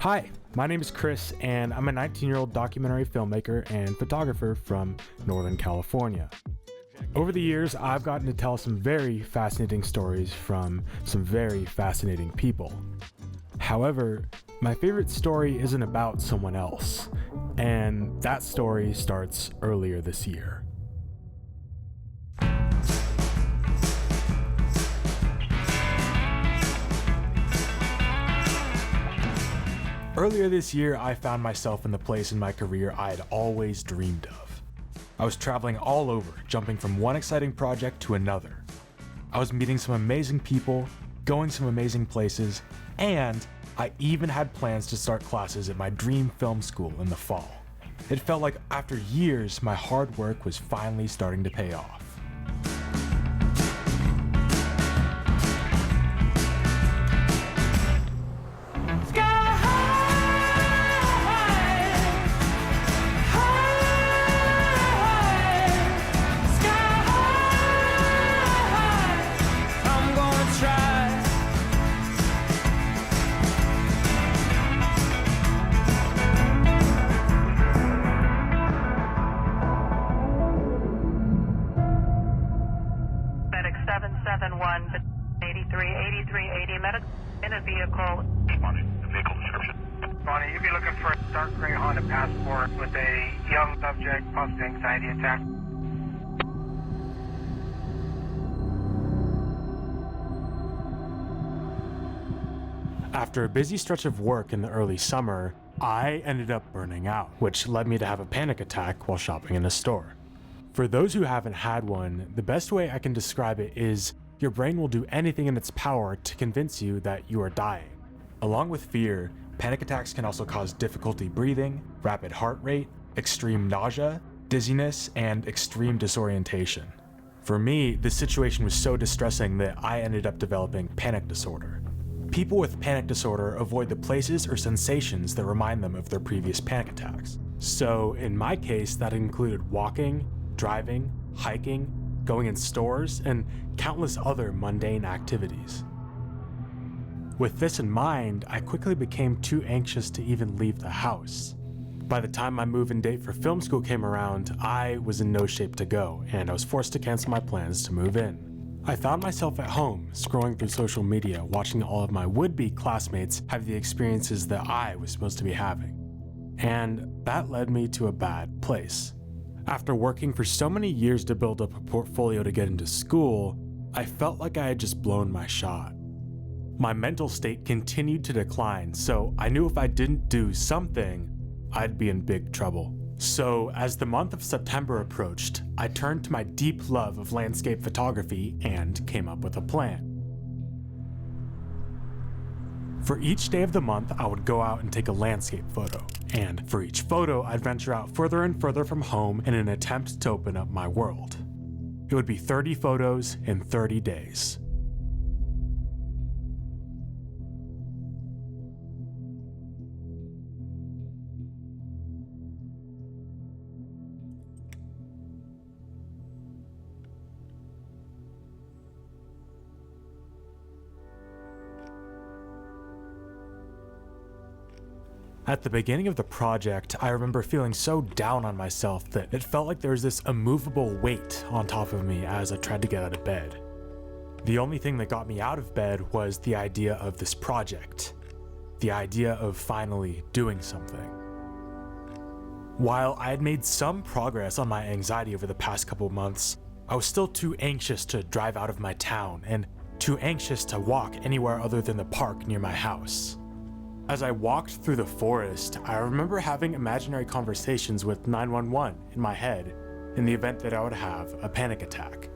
Hi, my name is Chris, and I'm a 19-year-old documentary filmmaker and photographer from Northern California. Over the years, I've gotten to tell some very fascinating stories from some very fascinating people. However, my favorite story isn't about someone else, and that story starts earlier this year. Earlier this year, I found myself in the place in my career I had always dreamed of. I was traveling all over, jumping from one exciting project to another. I was meeting some amazing people, going some amazing places, and I even had plans to start classes at my dream film school in the fall. It felt like after years, my hard work was finally starting to pay off. In a vehicle. Vehicle description. Bonnie, you'd be looking for a dark gray Honda Passport with a young subject, post-anxiety attack. After a busy stretch of work in the early summer, I ended up burning out, which led me to have a panic attack while shopping in a store. For those who haven't had one, the best way I can describe it is your brain will do anything in its power to convince you that you are dying. Along with fear, panic attacks can also cause difficulty breathing, rapid heart rate, extreme nausea, dizziness, and extreme disorientation. For me, this situation was so distressing that I ended up developing panic disorder. People with panic disorder avoid the places or sensations that remind them of their previous panic attacks. So in my case, that included walking, driving, hiking, going in stores, and countless other mundane activities. With this in mind, I quickly became too anxious to even leave the house. By the time my move-in date for film school came around, I was in no shape to go, and I was forced to cancel my plans to move in. I found myself at home, scrolling through social media, watching all of my would-be classmates have the experiences that I was supposed to be having. And that led me to a bad place. After working for so many years to build up a portfolio to get into school, I felt like I had just blown my shot. My mental state continued to decline, so I knew if I didn't do something, I'd be in big trouble. So as the month of September approached, I turned to my deep love of landscape photography and came up with a plan. For each day of the month, I would go out and take a landscape photo. And for each photo, I'd venture out further and further from home in an attempt to open up my world. It would be 30 photos in 30 days. At the beginning of the project, I remember feeling so down on myself that it felt like there was this immovable weight on top of me as I tried to get out of bed. The only thing that got me out of bed was the idea of this project, the idea of finally doing something. While I had made some progress on my anxiety over the past couple months, I was still too anxious to drive out of my town and too anxious to walk anywhere other than the park near my house. As I walked through the forest, I remember having imaginary conversations with 911 in my head in the event that I would have a panic attack.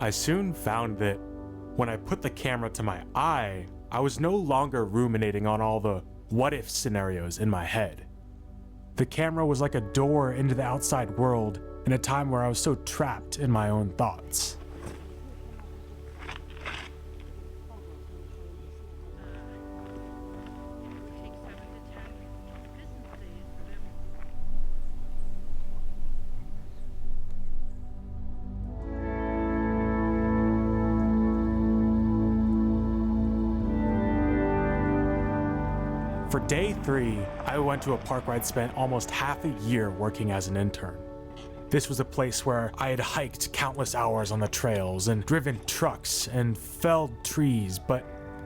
I soon found that when I put the camera to my eye, I was no longer ruminating on all the what-if scenarios in my head. The camera was like a door into the outside world in a time where I was so trapped in my own thoughts. For day 3, I went to a park where I'd spent almost half a year working as an intern. This was a place where I had hiked countless hours on the trails and driven trucks and felled trees, but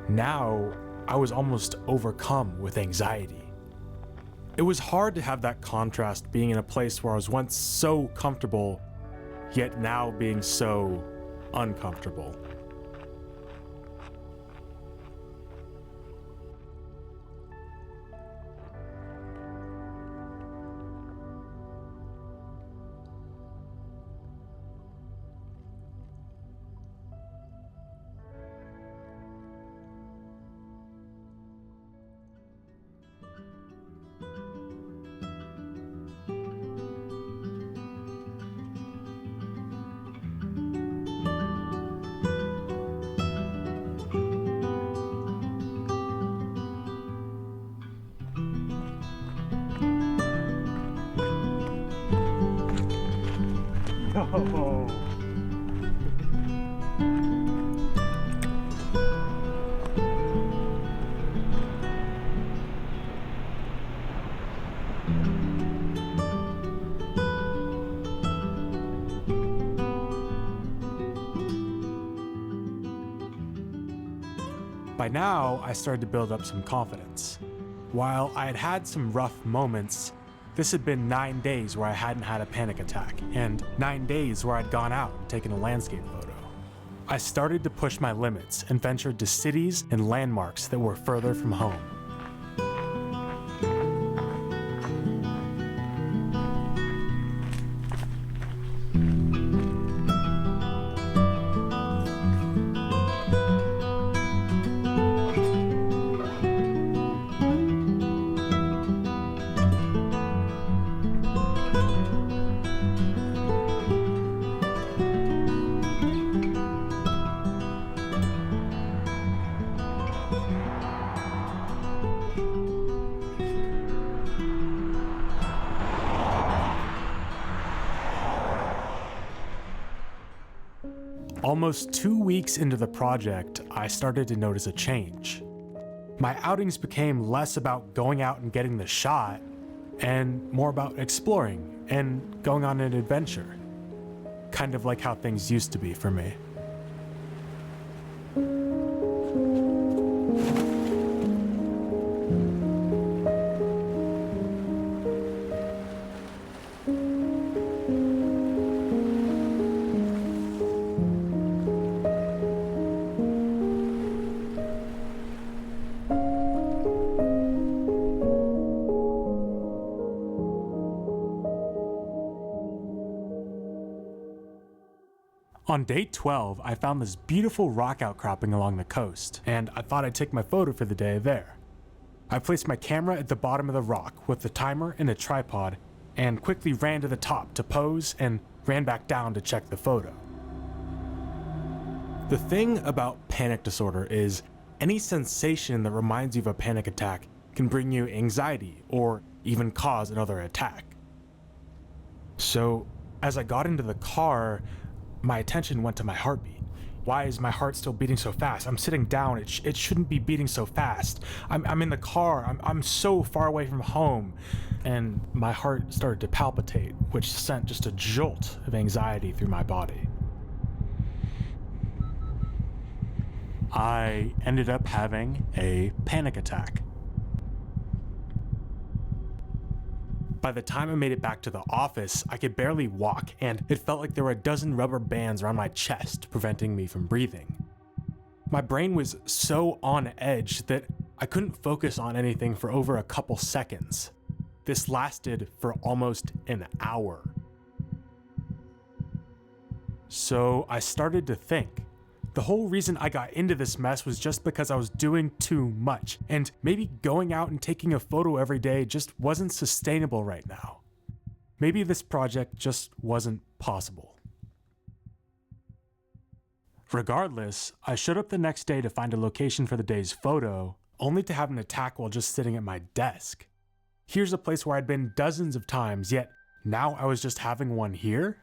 now I was almost overcome with anxiety. It was hard to have that contrast being in a place where I was once so comfortable, yet now being so uncomfortable. Oh. By now, I started to build up some confidence. While I had had some rough moments, this had been 9 days where I hadn't had a panic attack, and 9 days where I'd gone out and taken a landscape photo. I started to push my limits and ventured to cities and landmarks that were further from home. Almost 2 weeks into the project, I started to notice a change. My outings became less about going out and getting the shot, and more about exploring and going on an adventure. Kind of like how things used to be for me. On day 12, I found this beautiful rock outcropping along the coast, and I thought I'd take my photo for the day there. I placed my camera at the bottom of the rock with the timer and a tripod, and quickly ran to the top to pose and ran back down to check the photo. The thing about panic disorder is any sensation that reminds you of a panic attack can bring you anxiety or even cause another attack. So, as I got into the car, my attention went to my heartbeat. Why is my heart still beating so fast? I'm sitting down, it shouldn't be beating so fast. I'm in the car, I'm so far away from home. And my heart started to palpitate, which sent just a jolt of anxiety through my body. I ended up having a panic attack. By the time I made it back to the office, I could barely walk, and it felt like there were a dozen rubber bands around my chest preventing me from breathing. My brain was so on edge that I couldn't focus on anything for over a couple seconds. This lasted for almost an hour. So I started to think. The whole reason I got into this mess was just because I was doing too much, and maybe going out and taking a photo every day just wasn't sustainable right now. Maybe this project just wasn't possible. Regardless, I showed up the next day to find a location for the day's photo, only to have an attack while just sitting at my desk. Here's a place where I'd been dozens of times, yet now I was just having one here?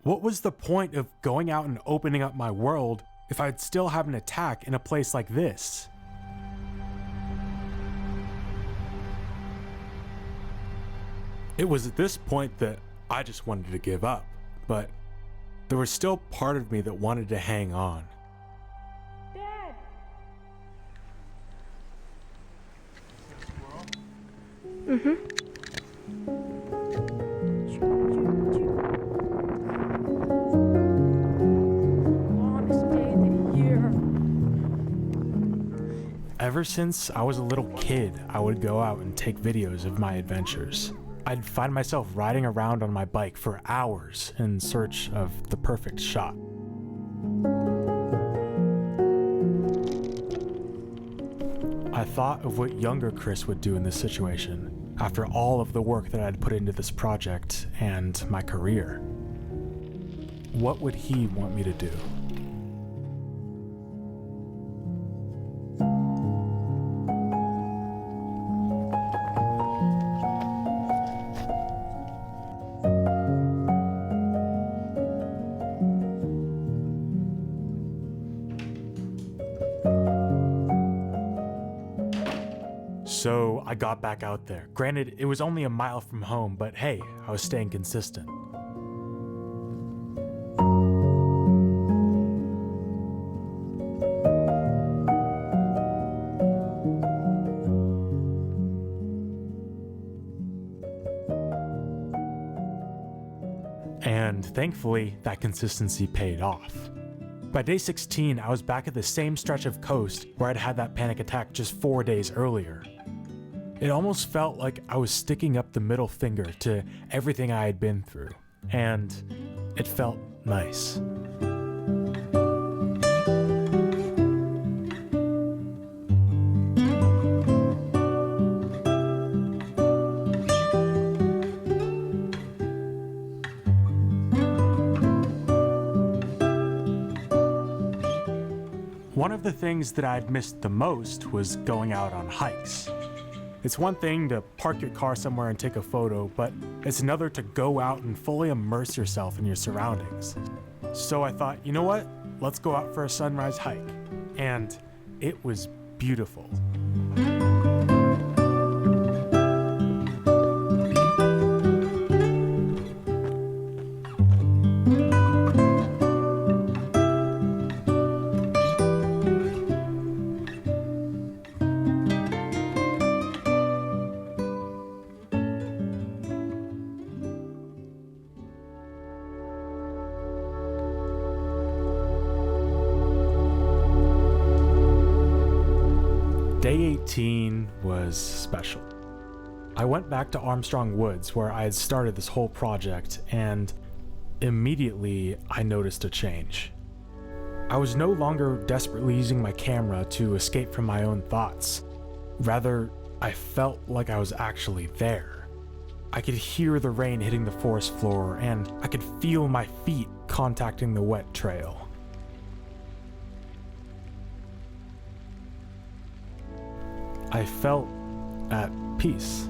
What was the point of going out and opening up my world if I'd still have an attack in a place like this? It was at this point that I just wanted to give up, but there was still part of me that wanted to hang on. Dad! Longest day of the year. Ever since I was a little kid, I would go out and take videos of my adventures. I'd find myself riding around on my bike for hours in search of the perfect shot. I thought of what younger Chris would do in this situation, after all of the work that I'd put into this project and my career. What would he want me to do? So I got back out there. Granted, it was only a mile from home, but hey, I was staying consistent. And thankfully, that consistency paid off. By day 16, I was back at the same stretch of coast where I'd had that panic attack just 4 days earlier. It almost felt like I was sticking up the middle finger to everything I had been through, and it felt nice. One of the things that I'd missed the most was going out on hikes. It's one thing to park your car somewhere and take a photo, but it's another to go out and fully immerse yourself in your surroundings. So I thought, you know what? Let's go out for a sunrise hike. And it was beautiful. Day 18 was special. I went back to Armstrong Woods where I had started this whole project, and immediately I noticed a change. I was no longer desperately using my camera to escape from my own thoughts. Rather, I felt like I was actually there. I could hear the rain hitting the forest floor, and I could feel my feet contacting the wet trail. I felt at peace.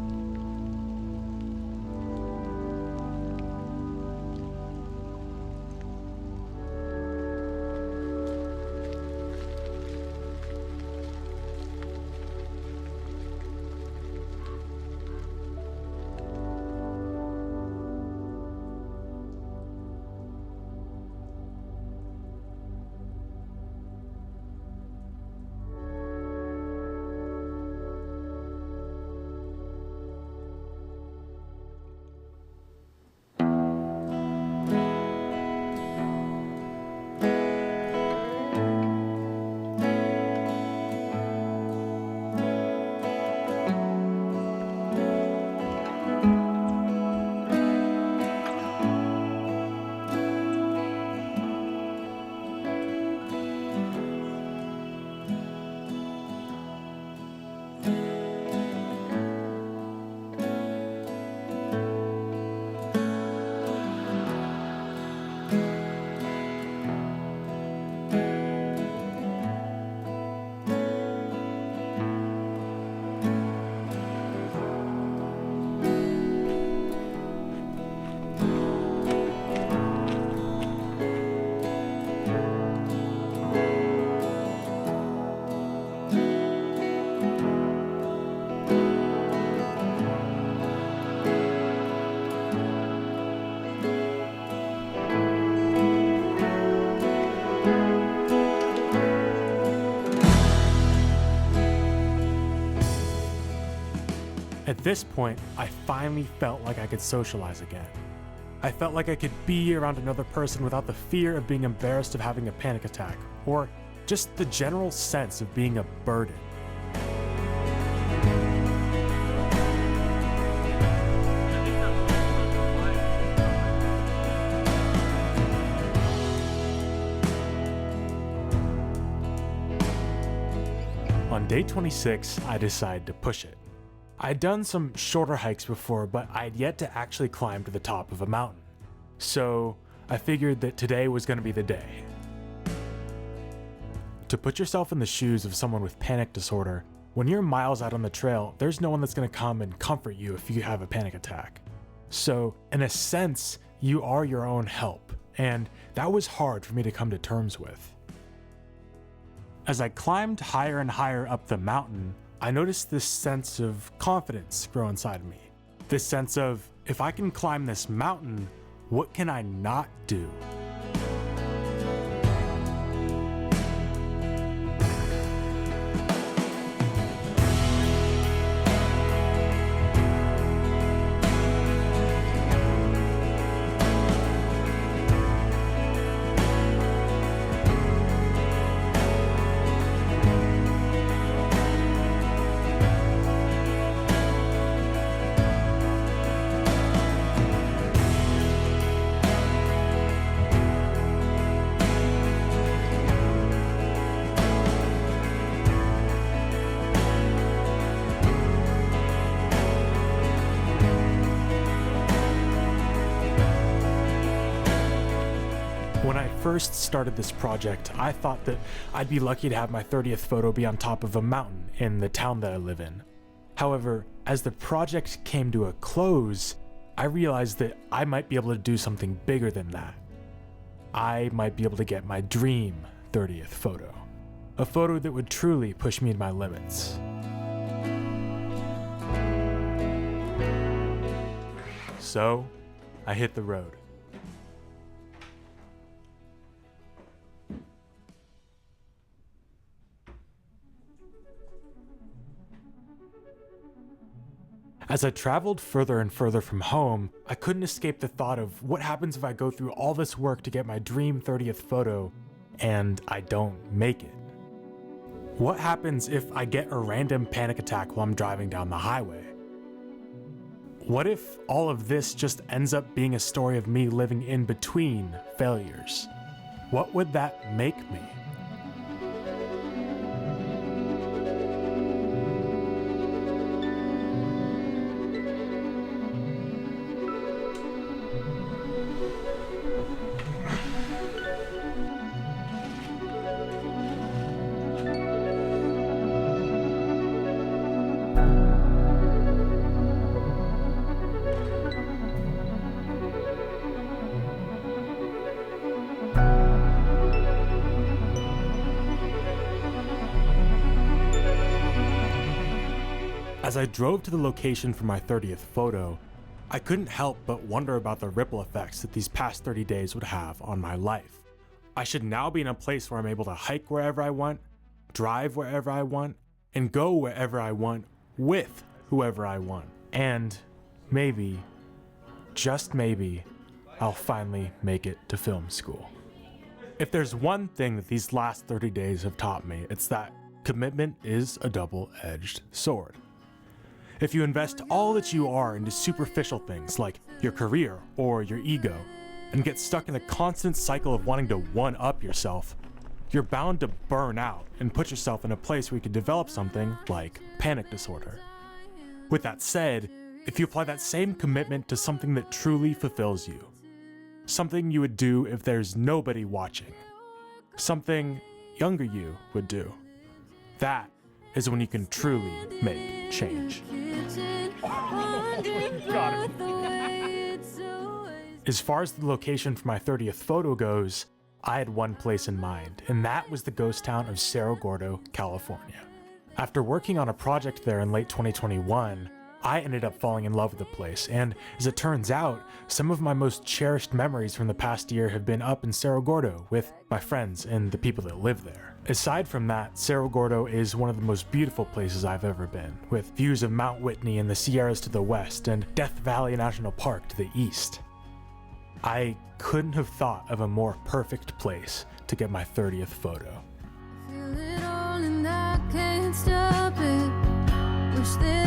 this point, I finally felt like I could socialize again. I felt like I could be around another person without the fear of being embarrassed of having a panic attack, or just the general sense of being a burden. On day 26, I decided to push it. I'd done some shorter hikes before, but I'd yet to actually climb to the top of a mountain. So I figured that today was going to be the day. To put yourself in the shoes of someone with panic disorder, when you're miles out on the trail, there's no one that's going to come and comfort you if you have a panic attack. So in a sense, you are your own help, and that was hard for me to come to terms with. As I climbed higher and higher up the mountain, I noticed this sense of confidence grow inside of me. This sense of, if I can climb this mountain, what can I not do? When I first started this project, I thought that I'd be lucky to have my 30th photo be on top of a mountain in the town that I live in. However, as the project came to a close, I realized that I might be able to do something bigger than that. I might be able to get my dream 30th photo. A photo that would truly push me to my limits. So, I hit the road. As I traveled further and further from home, I couldn't escape the thought of what happens if I go through all this work to get my dream 30th photo and I don't make it? What happens if I get a random panic attack while I'm driving down the highway? What if all of this just ends up being a story of me living in between failures? What would that make me? As I drove to the location for my 30th photo, I couldn't help but wonder about the ripple effects that these past 30 days would have on my life. I should now be in a place where I'm able to hike wherever I want, drive wherever I want, and go wherever I want with whoever I want. And maybe, just maybe, I'll finally make it to film school. If there's one thing that these last 30 days have taught me, it's that commitment is a double-edged sword. If you invest all that you are into superficial things like your career or your ego, and get stuck in a constant cycle of wanting to one-up yourself, you're bound to burn out and put yourself in a place where you could develop something like panic disorder. With that said, if you apply that same commitment to something that truly fulfills you, something you would do if there's nobody watching, something younger you would do, that is when you can truly make change. As far as the location for my 30th photo goes, I had one place in mind, and that was the ghost town of Cerro Gordo, California. After working on a project there in late 2021, I ended up falling in love with the place, and as it turns out, some of my most cherished memories from the past year have been up in Cerro Gordo with my friends and the people that live there. Aside from that, Cerro Gordo is one of the most beautiful places I've ever been, with views of Mount Whitney and the Sierras to the west and Death Valley National Park to the east. I couldn't have thought of a more perfect place to get my 30th photo. Feel it all and I can't stop it. Wish that